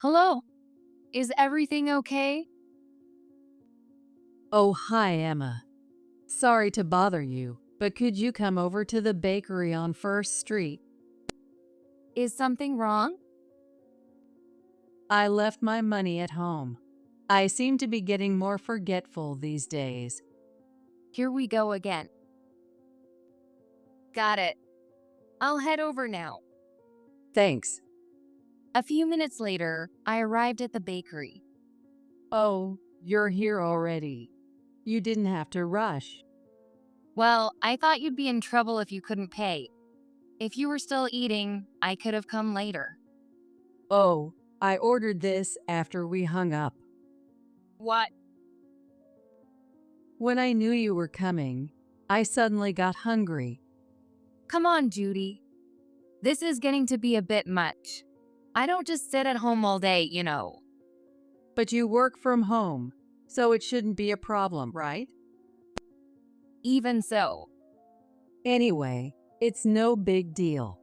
Hello, is everything okay? Oh, hi, Emma. Sorry to bother you, but could you come over to the bakery on First Street? Is something wrong? I left my money at home. I seem to be getting more forgetful these days. Here we go again. Got it. I'll head over now. Thanks. A few minutes later, I arrived at the bakery. Oh, you're here already. You didn't have to rush. Well, I thought you'd be in trouble if you couldn't pay. If you were still eating, I could have come later. Oh, I ordered this after we hung up. What? When I knew you were coming, I suddenly got hungry. Come on, Judy. This is getting to be a bit much. I don't just sit at home all day. But you work from home, so it shouldn't be a problem, right? Even so. Anyway, it's no big deal.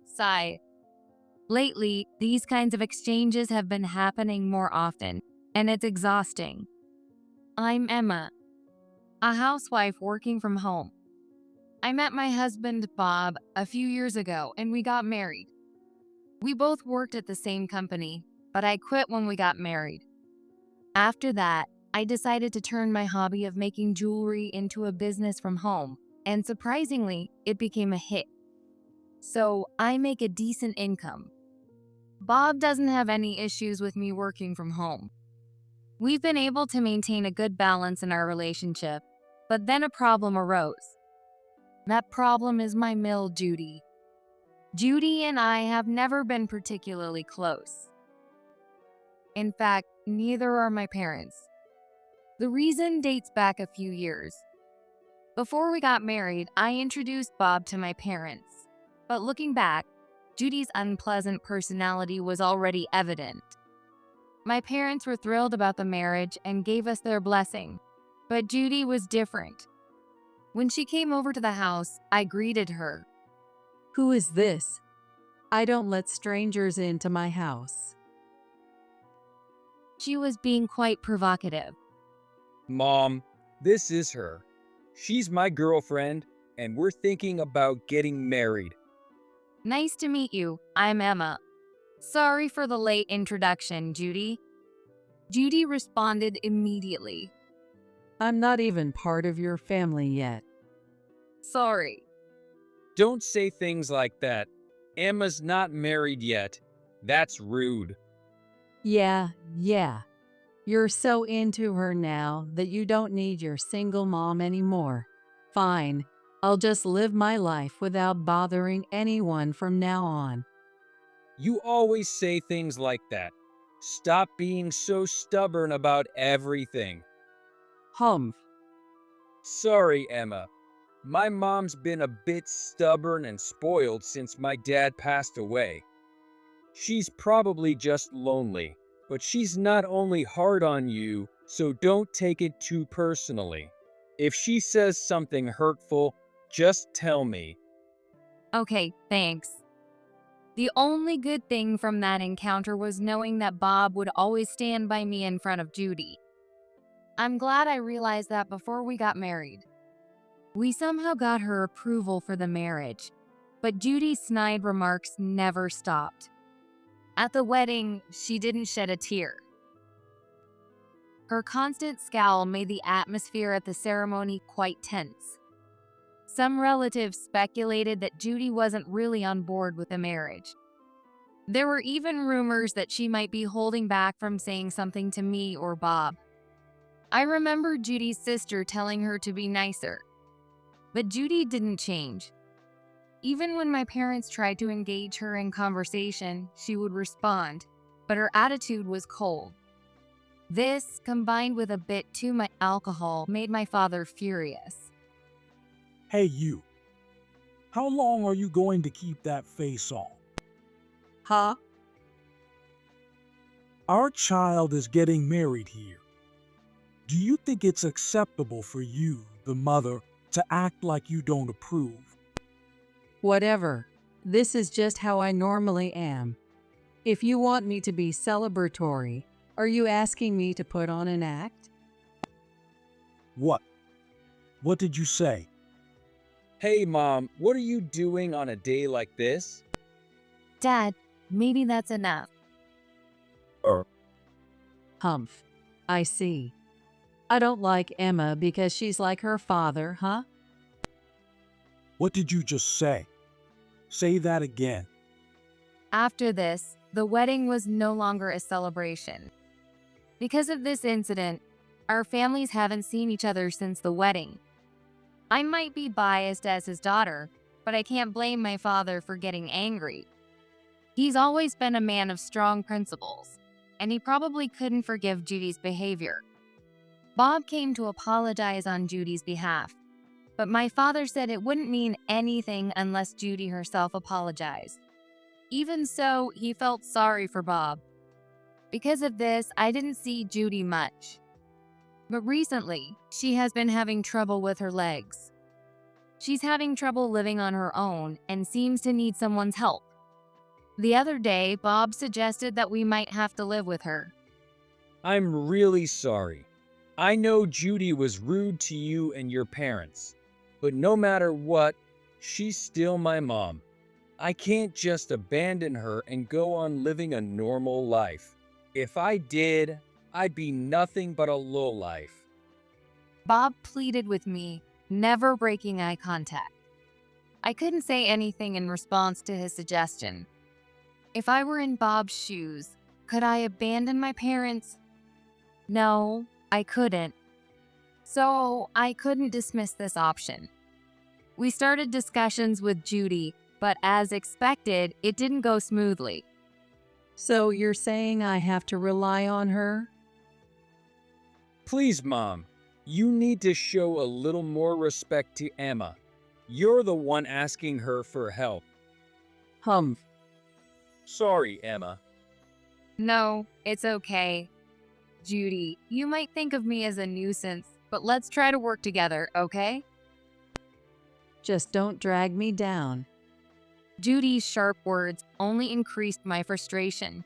Sigh. Lately, these kinds of exchanges have been happening more often, and it's exhausting. I'm Emma, a housewife working from home. I met my husband, Bob, a few years ago, and we got married. We both worked at the same company, but I quit when we got married. After that, I decided to turn my hobby of making jewelry into a business from home, and surprisingly, it became a hit. So I make a decent income. Bob doesn't have any issues with me working from home. We've been able to maintain a good balance in our relationship, but then a problem arose. That problem is my mill, Judy. Judy and I have never been particularly close. In fact, neither are my parents. The reason dates back a few years. Before we got married, I introduced Bob to my parents. But looking back, Judy's unpleasant personality was already evident. My parents were thrilled about the marriage and gave us their blessing, but Judy was different. When she came over to the house, I greeted her. Who is this? I don't let strangers into my house. She was being quite provocative. Mom, this is her. She's my girlfriend, and we're thinking about getting married. Nice to meet you. I'm Emma. Sorry for the late introduction, Judy. Judy responded immediately. I'm not even part of your family yet. Sorry. Don't say things like that. Emma's not married yet. That's rude. Yeah. You're so into her now that you don't need your single mom anymore. Fine. I'll just live my life without bothering anyone from now on. You always say things like that. Stop being so stubborn about everything. Humph. Sorry, Emma. My mom's been a bit stubborn and spoiled since my dad passed away. She's probably just lonely, but she's not only hard on you, so don't take it too personally. If she says something hurtful, just tell me. Okay, thanks. The only good thing from that encounter was knowing that Bob would always stand by me in front of Judy. I'm glad I realized that before we got married. We somehow got her approval for the marriage, but Judy's snide remarks never stopped. At the wedding, she didn't shed a tear. Her constant scowl made the atmosphere at the ceremony quite tense. Some relatives speculated that Judy wasn't really on board with the marriage. There were even rumors that she might be holding back from saying something to me or Bob. I remember Judy's sister telling her to be nicer. But Judy didn't change. Even when my parents tried to engage her in conversation, she would respond, but her attitude was cold. This, combined with a bit too much alcohol, made my father furious. Hey, you. How long are you going to keep that face on? Huh? Our child is getting married here. Do you think it's acceptable for you, the mother, to act like you don't approve? Whatever. This is just how I normally am. If you want me to be celebratory, are you asking me to put on an act? What? What did you say? Hey, Mom, what are you doing on a day like this? Dad, maybe that's enough. Humph. I see. I don't like Emma because she's like her father, huh? What did you just say? Say that again. After this, the wedding was no longer a celebration. Because of this incident, our families haven't seen each other since the wedding. I might be biased as his daughter, but I can't blame my father for getting angry. He's always been a man of strong principles, and he probably couldn't forgive Judy's behavior. Bob came to apologize on Judy's behalf, but my father said it wouldn't mean anything unless Judy herself apologized. Even so, he felt sorry for Bob. Because of this, I didn't see Judy much. But recently, she has been having trouble with her legs. She's having trouble living on her own and seems to need someone's help. The other day, Bob suggested that we might have to live with her. I'm really sorry. I know Judy was rude to you and your parents, but no matter what, she's still my mom. I can't just abandon her and go on living a normal life. If I did, I'd be nothing but a lowlife. Bob pleaded with me, never breaking eye contact. I couldn't say anything in response to his suggestion. If I were in Bob's shoes, could I abandon my parents? No, I couldn't. So I couldn't dismiss this option. We started discussions with Judy, but as expected, it didn't go smoothly. So you're saying I have to rely on her? Please, Mom, you need to show a little more respect to Emma. You're the one asking her for help. Humph. Sorry, Emma. No, it's okay. Judy, you might think of me as a nuisance, but let's try to work together, okay? Just don't drag me down. Judy's sharp words only increased my frustration.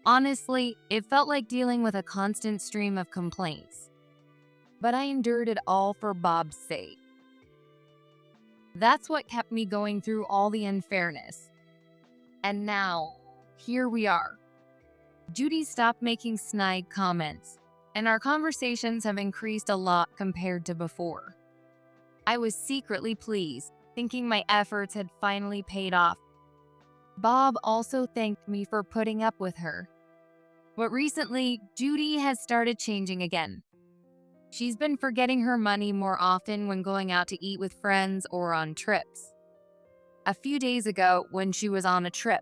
Honestly, it felt like dealing with a constant stream of complaints. But I endured it all for Bob's sake. That's what kept me going through all the unfairness. And now, here we are. Judy stopped making snide comments, and our conversations have increased a lot compared to before. I was secretly pleased, thinking my efforts had finally paid off. Bob also thanked me for putting up with her. But recently, Judy has started changing again. She's been forgetting her money more often when going out to eat with friends or on trips. A few days ago, when she was on a trip,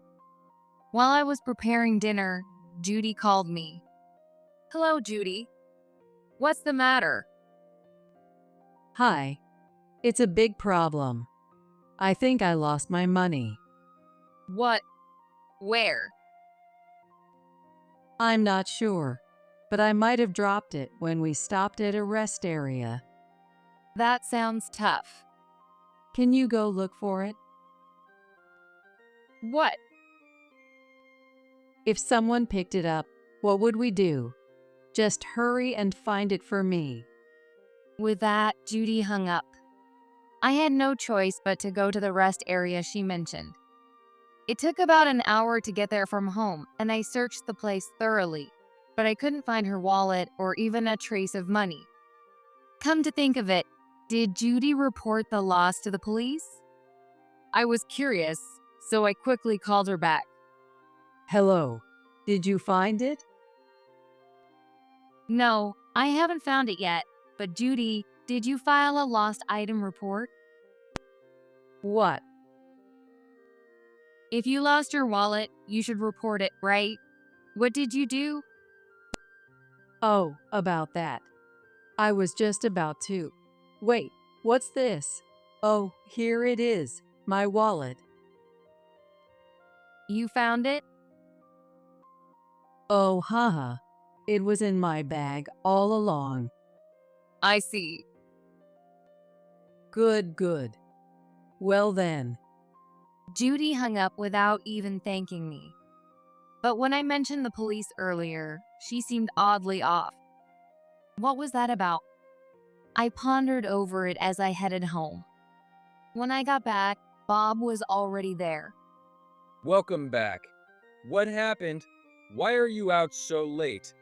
while I was preparing dinner, Judy called me. "Hello, Judy. What's the matter?" Hi. It's a big problem. I think I lost my money. "What? Where?" I'm not sure, but I might have dropped it when we stopped at a rest area. That sounds tough. Can you go look for it? What? If someone picked it up, what would we do? Just hurry and find it for me. With that, Judy hung up. I had no choice but to go to the rest area she mentioned. It took about an hour to get there from home, and I searched the place thoroughly, but I couldn't find her wallet or even a trace of money. Come to think of it, did Judy report the loss to the police? I was curious, so I quickly called her back. Hello. Did you find it? No, I haven't found it yet, but Judy, did you file a lost item report? What? If you lost your wallet, you should report it, right? What did you do? Oh, about that. I was just about to. Wait, what's this? Oh, here it is. My wallet. You found it? Oh, haha. It was in my bag all along. I see. Good, good. Well then. Judy hung up without even thanking me. But when I mentioned the police earlier, she seemed oddly off. What was that about? I pondered over it as I headed home. When I got back, Bob was already there. Welcome back. What happened? Why are you out so late?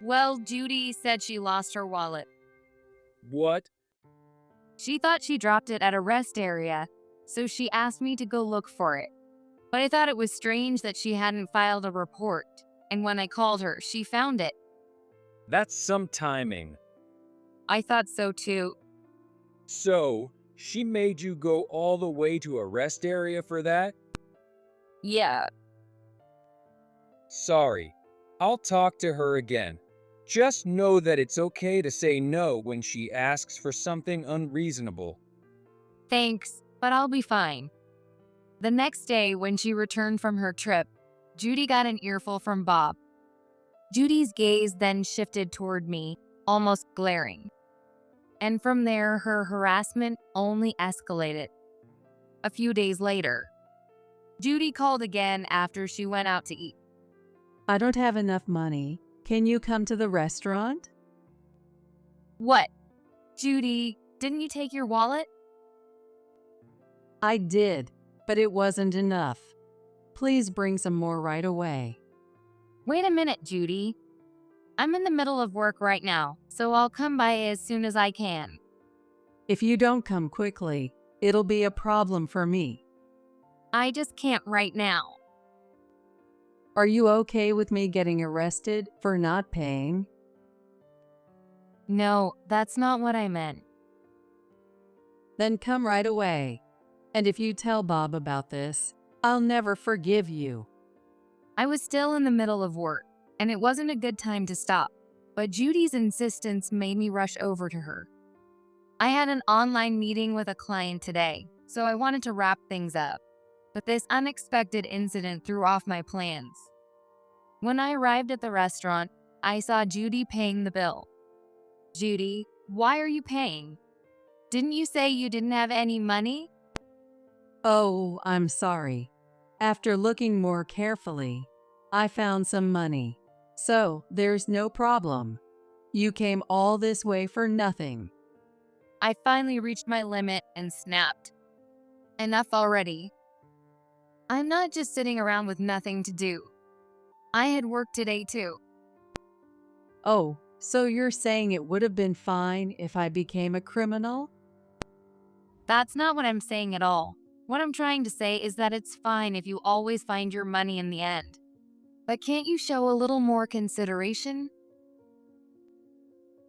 Well, Judy said she lost her wallet. What? She thought she dropped it at a rest area, so she asked me to go look for it. But I thought it was strange that she hadn't filed a report, and when I called her, she found it. That's some timing. I thought so too. So, she made you go all the way to a rest area for that? Yeah, Sorry. I'll talk to her again. Just know that it's okay to say no when she asks for something unreasonable. thanks, but I'll be fine. The next day, when she returned from her trip, Judy got an earful from Bob. Judy's gaze then shifted toward me, almost glaring. And from there, her harassment only escalated. A few days later, Judy called again after she went out to eat. I don't have enough money. Can you come to the restaurant? What? Judy, didn't you take your wallet? I did, but it wasn't enough. Please bring some more right away. Wait a minute, Judy. I'm in the middle of work right now, so I'll come by as soon as I can. If you don't come quickly, it'll be a problem for me. I just can't right now. Are you okay with me getting arrested for not paying? No, that's not what I meant. Then come right away. And if you tell Bob about this, I'll never forgive you. I was still in the middle of work, and it wasn't a good time to stop, but Judy's insistence made me rush over to her. I had an online meeting with a client today, so I wanted to wrap things up, but this unexpected incident threw off my plans. When I arrived at the restaurant, I saw Judy paying the bill. Judy, why are you paying? Didn't you say you didn't have any money? Oh, I'm sorry. After looking more carefully, I found some money. So there's no problem. You came all this way for nothing. I finally reached my limit and snapped. Enough already. I'm not just sitting around with nothing to do. I had work today too. Oh, so you're saying it would have been fine if I became a criminal? That's not what I'm saying at all. What I'm trying to say is that it's fine if you always find your money in the end. But can't you show a little more consideration?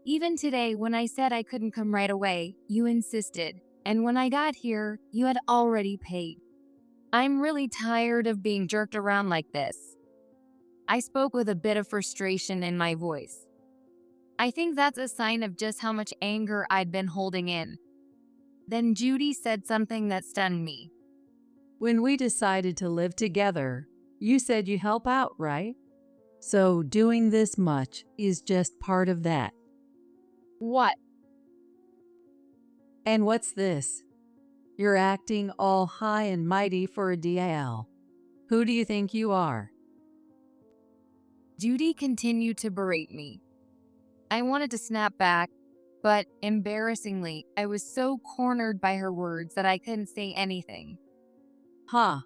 Even today, when I said I couldn't come right away, you insisted. And when I got here, you had already paid. I'm really tired of being jerked around like this. I spoke with a bit of frustration in my voice. I think that's a sign of just how much anger I'd been holding in. Then Judy said something that stunned me. When we decided to live together, you said you'd help out, right? So doing this much is just part of that. What? And what's this? You're acting all high and mighty for a DL. Who do you think you are? Judy continued to berate me. I wanted to snap back, but embarrassingly, I was so cornered by her words that I couldn't say anything. Huh.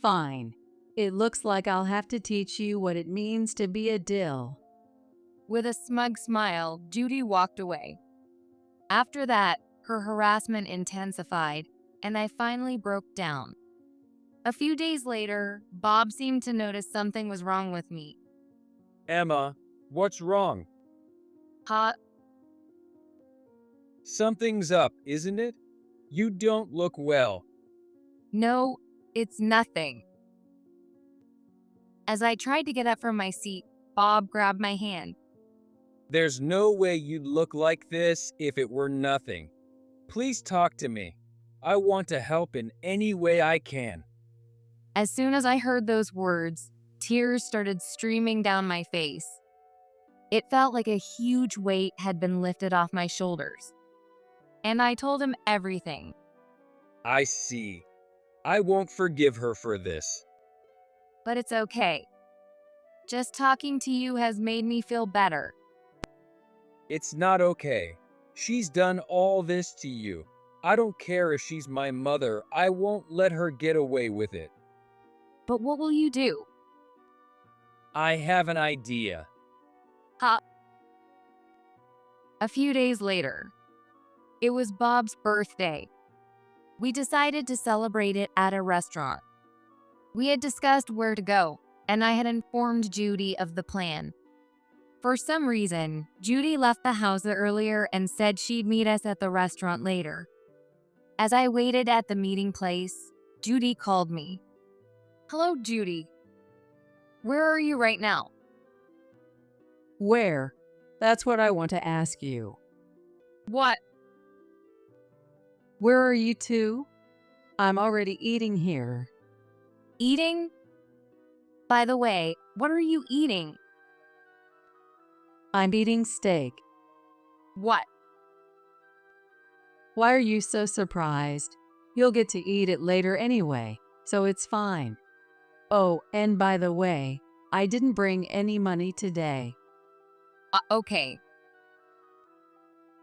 Fine. It looks like I'll have to teach you what it means to be a dill. With a smug smile, Judy walked away. After that, her harassment intensified, and I finally broke down. A few days later, Bob seemed to notice something was wrong with me. Emma, what's wrong? Huh? Something's up, isn't it? You don't look well. No, it's nothing. As I tried to get up from my seat, Bob grabbed my hand. There's no way you'd look like this if it were nothing. Please talk to me. I want to help in any way I can. As soon as I heard those words, tears started streaming down my face. It felt like a huge weight had been lifted off my shoulders. And I told him everything. I see. I won't forgive her for this. But it's okay. Just talking to you has made me feel better. It's not okay. She's done all this to you. I don't care if she's my mother, I won't let her get away with it. But what will you do? I have an idea. Ha. A few days later, it was Bob's birthday. We decided to celebrate it at a restaurant. We had discussed where to go, and I had informed Judy of the plan. For some reason, Judy left the house earlier and said she'd meet us at the restaurant later. As I waited at the meeting place, Judy called me. Hello, Judy. Where are you right now? Where? That's what I want to ask you. What? Where are you two? I'm already eating here. Eating? By the way, what are you eating? I'm eating steak. What? Why are you so surprised? You'll get to eat it later anyway, so it's fine. Oh, and by the way, I didn't bring any money today. Okay.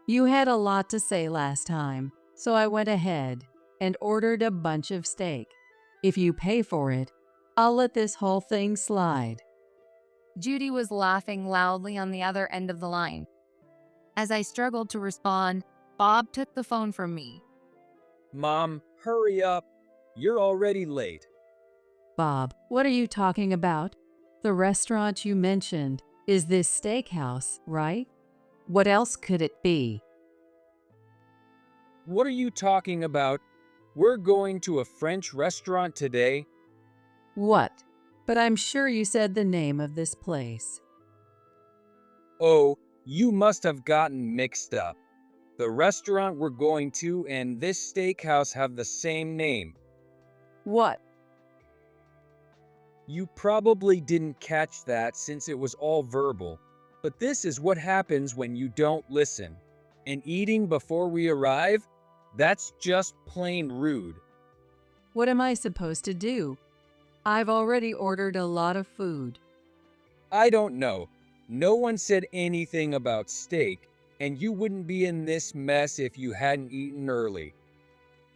You had a lot to say last time, so I went ahead and ordered a bunch of steak. If you pay for it, I'll let this whole thing slide. Judy was laughing loudly on the other end of the line. As I struggled to respond, Bob took the phone from me. Mom, hurry up. You're already late. Bob, what are you talking about? The restaurant you mentioned is this steakhouse, right? What else could it be? What are you talking about? We're going to a French restaurant today. What? But I'm sure you said the name of this place. Oh, you must have gotten mixed up. The restaurant we're going to and this steakhouse have the same name. What? You probably didn't catch that since it was all verbal, but this is what happens when you don't listen. And eating before we arrive? That's just plain rude. What am I supposed to do? I've already ordered a lot of food. I don't know. No one said anything about steak, and you wouldn't be in this mess if you hadn't eaten early.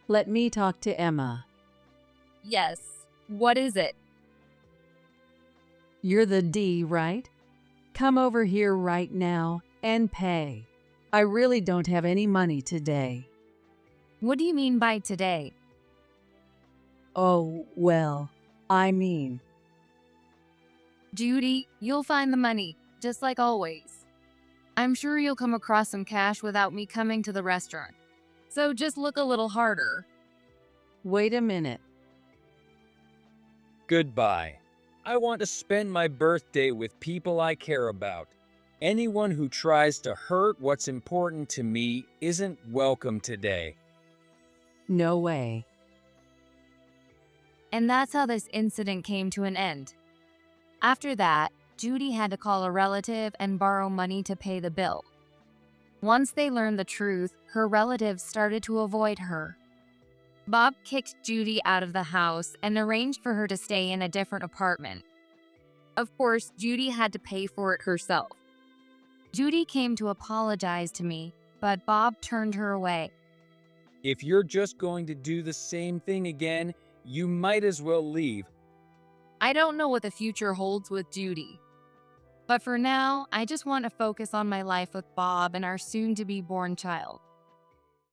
Let me talk to Emma. Yes. What is it? You're the D, right? Come over here right now and pay. I really don't have any money today. What do you mean by today? Oh, well, I mean, Judy, you'll find the money, just like always. I'm sure you'll come across some cash without me coming to the restaurant. So just look a little harder. wait a minute. Goodbye. I want to spend my birthday with people I care about. Anyone who tries to hurt what's important to me isn't welcome today. No way. And that's how this incident came to an end. After that, Judy had to call a relative and borrow money to pay the bill. Once they learned the truth, her relatives started to avoid her. Bob kicked Judy out of the house and arranged for her to stay in a different apartment. Of course, Judy had to pay for it herself. Judy came to apologize to me, but Bob turned her away. If you're just going to do the same thing again, you might as well leave. I don't know what the future holds with Judy. But for now, I just want to focus on my life with Bob and our soon-to-be-born child.